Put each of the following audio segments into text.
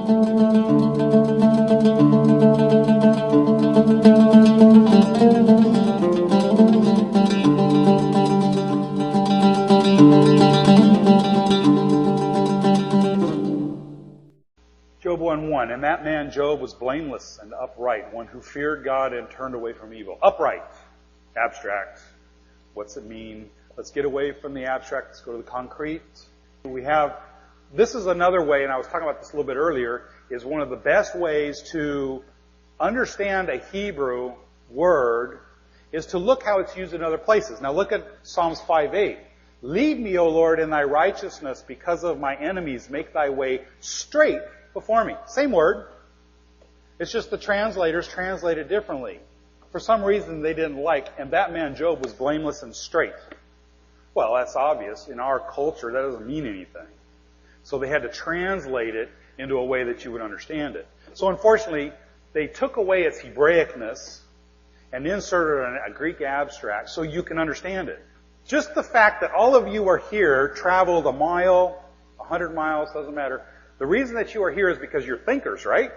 Job 1:1, and that man Job was blameless and upright, one who feared God and turned away from evil. Upright, abstract. What's it mean? Let's get away from the abstract. Let's go to the concrete. This is another way, and I was talking about this a little bit earlier, is one of the best ways to understand a Hebrew word is to look how it's used in other places. Now look at Psalms 5:8. Lead me, O Lord, in thy righteousness because of my enemies. Make thy way straight before me. Same word. It's just the translators translate it differently. For some reason they didn't like, and that man Job was blameless and straight. Well, that's obvious. In our culture, that doesn't mean anything. So they had to translate it into a way that you would understand it. So unfortunately, they took away its Hebraicness and inserted a Greek abstract so you can understand it. Just the fact that all of you are here, traveled a mile, 100 miles, doesn't matter. The reason that you are here is because you're thinkers, right?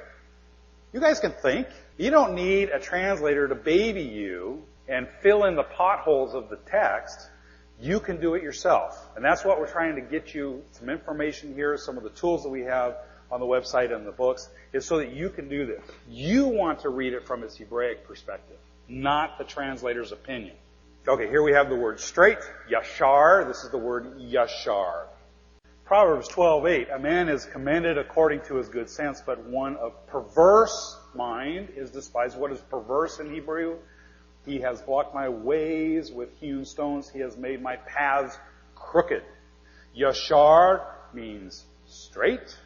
You guys can think. You don't need a translator to baby you and fill in the potholes of the text. You can do it yourself. And that's what we're trying to get you some information here, some of the tools that we have on the website and the books, is so that you can do this. You want to read it from its Hebraic perspective, not the translator's opinion. Okay, here we have the word straight, yashar. This is the word yashar. Proverbs 12:8, a man is commended according to his good sense, but one of perverse mind is despised. What is perverse in Hebrew? He has blocked my ways with hewn stones. He has made my paths crooked. Yashar means straight,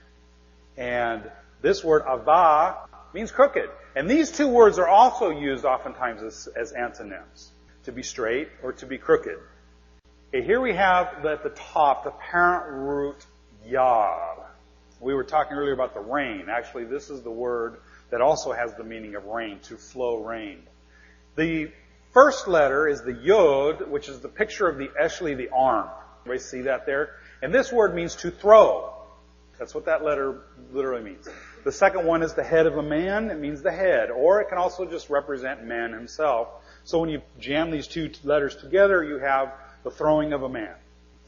and this word avah means crooked. And these two words are also used oftentimes as antonyms, to be straight or to be crooked. Okay, here we have at the top the parent root yar. We were talking earlier about the rain. Actually, this is the word that also has the meaning of rain, to flow rain. The first letter is the yod, which is the picture of the arm. Everybody see that there? And this word means to throw. That's what that letter literally means. The second one is the head of a man. It means the head. Or it can also just represent man himself. So when you jam these two letters together, you have the throwing of a man.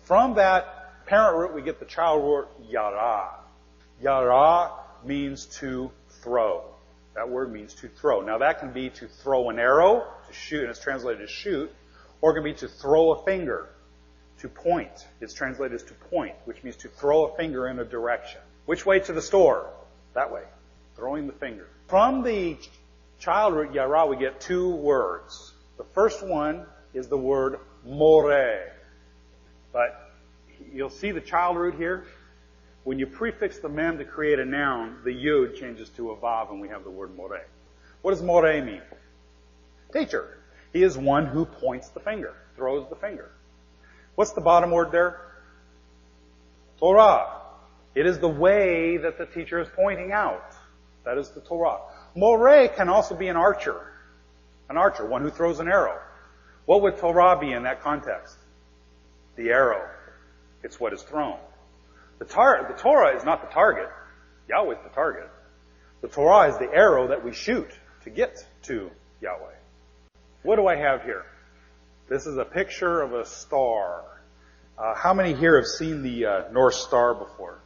From that parent root, we get the child root yara. Yara means to throw. That word means to throw. Now that can be to throw an arrow, to shoot, and it's translated as shoot, or it can be to throw a finger, to point. It's translated as to point, which means to throw a finger in a direction. Which way to the store? That way. Throwing the finger. From the child root yara, we get two words. The first one is the word more. But you'll see the child root here. When you prefix the mem to create a noun, the yud changes to a vav and we have the word more. What does more mean? Teacher. He is one who points the finger, throws the finger. What's the bottom word there? Torah. It is the way that the teacher is pointing out. That is the Torah. More can also be an archer. An archer, one who throws an arrow. What would Torah be in that context? The arrow. It's what is thrown. The Torah is not the target. Yahweh is the target. The Torah is the arrow that we shoot to get to Yahweh. What do I have here? This is a picture of a star. How many here have seen the North Star before?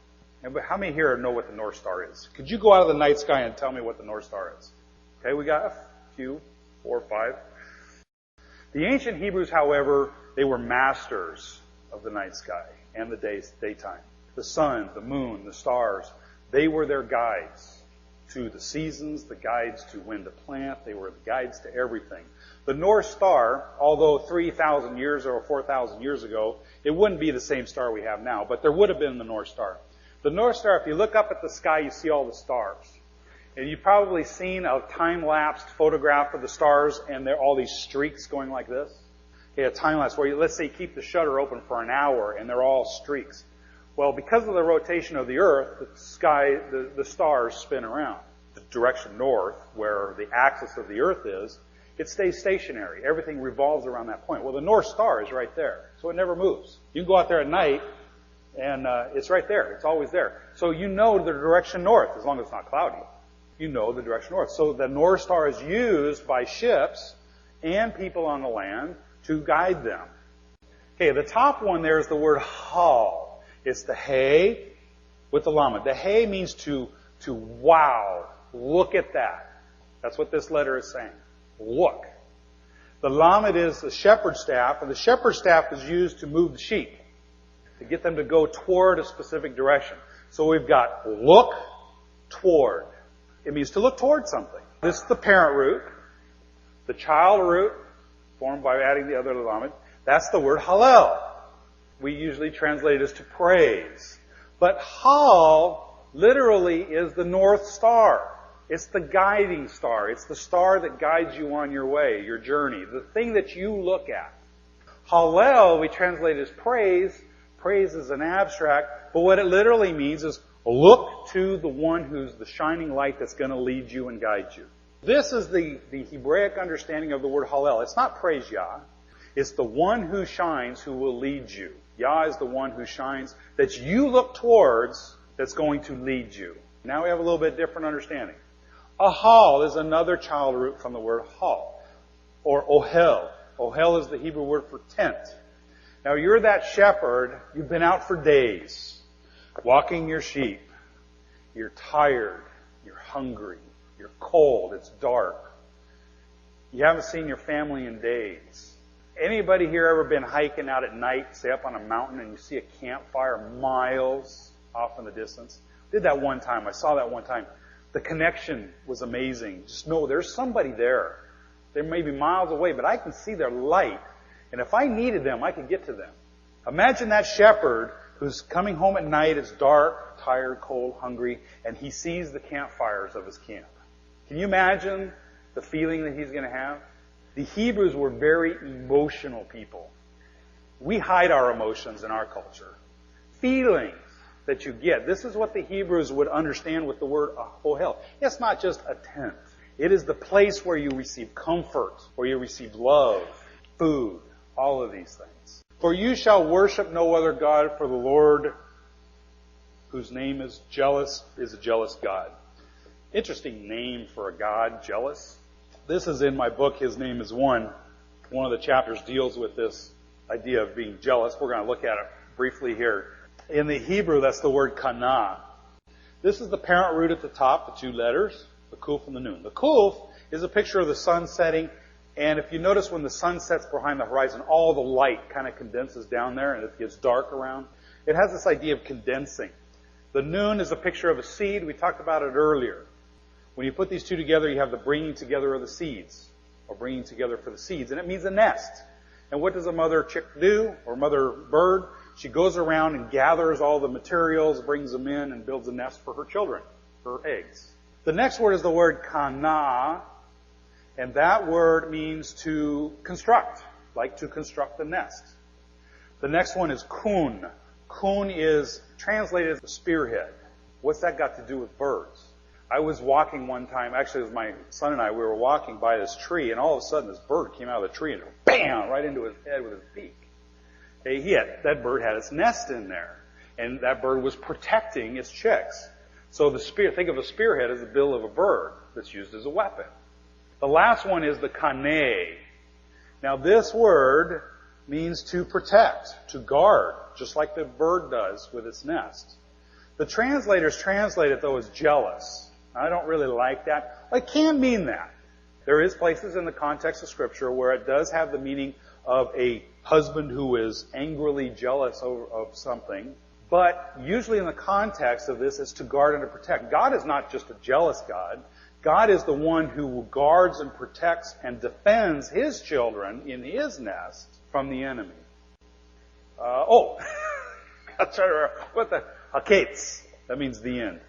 How many here know what the North Star is? Could you go out of the night sky and tell me what the North Star is? Okay, we got a few, 4 or 5. The ancient Hebrews, however, they were masters of the night sky and the daytime. The sun, the moon, the stars, they were their guides to the seasons, the guides to when to plant. They were the guides to everything. The North Star, although 3,000 years or 4,000 years ago, it wouldn't be the same star we have now, but there would have been the North Star. The North Star, if you look up at the sky, you see all the stars. And you've probably seen a time-lapsed photograph of the stars, and there are all these streaks going like this. Okay, a time-lapse where let's say you keep the shutter open for an hour, and they're all streaks. Well, because of the rotation of the Earth, the sky, the stars spin around. The direction north, where the axis of the Earth is, it stays stationary. Everything revolves around that point. Well, the North Star is right there, so it never moves. You can go out there at night, And it's right there. It's always there. So you know the direction north, as long as it's not cloudy. You know the direction north. So the North Star is used by ships and people on the land to guide them. Okay, the top one there is the word hal. It's the hay with the lamed. The hay means to wow. Look at that. That's what this letter is saying. Look. The lamed is the shepherd's staff, and the shepherd's staff is used to move the sheep, to get them to go toward a specific direction. So we've got look toward. It means to look toward something. This is the parent root. The child root, formed by adding the other lamed, that's the word hallel. We usually translate it as to praise. But hal literally is the North Star. It's the guiding star. It's the star that guides you on your way, your journey, the thing that you look at. Hallel, we translate as praise. Praise is an abstract, but what it literally means is look to the one who's the shining light that's going to lead you and guide you. This is the Hebraic understanding of the word Hallel. It's not praise Yah. It's the one who shines who will lead you. Yah is the one who shines that you look towards that's going to lead you. Now we have a little bit different understanding. Ahal is another child root from the word hal, or ohel. Ohel is the Hebrew word for tent. Now you're that shepherd, you've been out for days, walking your sheep. You're tired, you're hungry, you're cold, it's dark. You haven't seen your family in days. Anybody here ever been hiking out at night, say up on a mountain, and you see a campfire miles off in the distance? Did that one time. I saw that one time. The connection was amazing. Just know there's somebody there. They may be miles away, but I can see their light. And if I needed them, I could get to them. Imagine that shepherd who's coming home at night. It's dark, tired, cold, hungry, and he sees the campfires of his camp. Can you imagine the feeling that he's going to have? The Hebrews were very emotional people. We hide our emotions in our culture. Feelings that you get. This is what the Hebrews would understand with the word ohel. It's not just a tent. It is the place where you receive comfort, where you receive love, food, all of these things. For you shall worship no other God, for the Lord, whose name is a jealous God. Interesting name for a God, jealous. This is in my book, His Name is One. One of the chapters deals with this idea of being jealous. We're going to look at it briefly here. In the Hebrew, that's the word kana. This is the parent root at the top, the two letters, the kuf and the nun. The kuf is a picture of the sun setting, and if you notice when the sun sets behind the horizon, all the light kind of condenses down there and it gets dark around. It has this idea of condensing. The nun is a picture of a seed. We talked about it earlier. When you put these two together, you have the bringing together of the seeds, or bringing together for the seeds, and it means a nest. And what does a mother chick do, or mother bird? She goes around and gathers all the materials, brings them in, and builds a nest for her children, her eggs. The next word is the word kana, and that word means to construct, like to construct a nest. The next one is kun. Kun is translated as the spearhead. What's that got to do with birds? I was walking one time, actually it was my son and I, we were walking by this tree, and all of a sudden this bird came out of the tree and bam, right into his head with his beak. That bird had its nest in there, and that bird was protecting its chicks. So think of a spearhead as the bill of a bird that's used as a weapon. The last one is the kane. Now this word means to protect, to guard, just like the bird does with its nest. The translators translate it though as jealous. I don't really like that. It can mean that. There is places in the context of Scripture where it does have the meaning of a husband who is angrily jealous of something. But usually in the context of this, it's to guard and to protect. God is not just a jealous God. God is the one who guards and protects and defends His children in His nest from the enemy. What the? Haketz. That means the end.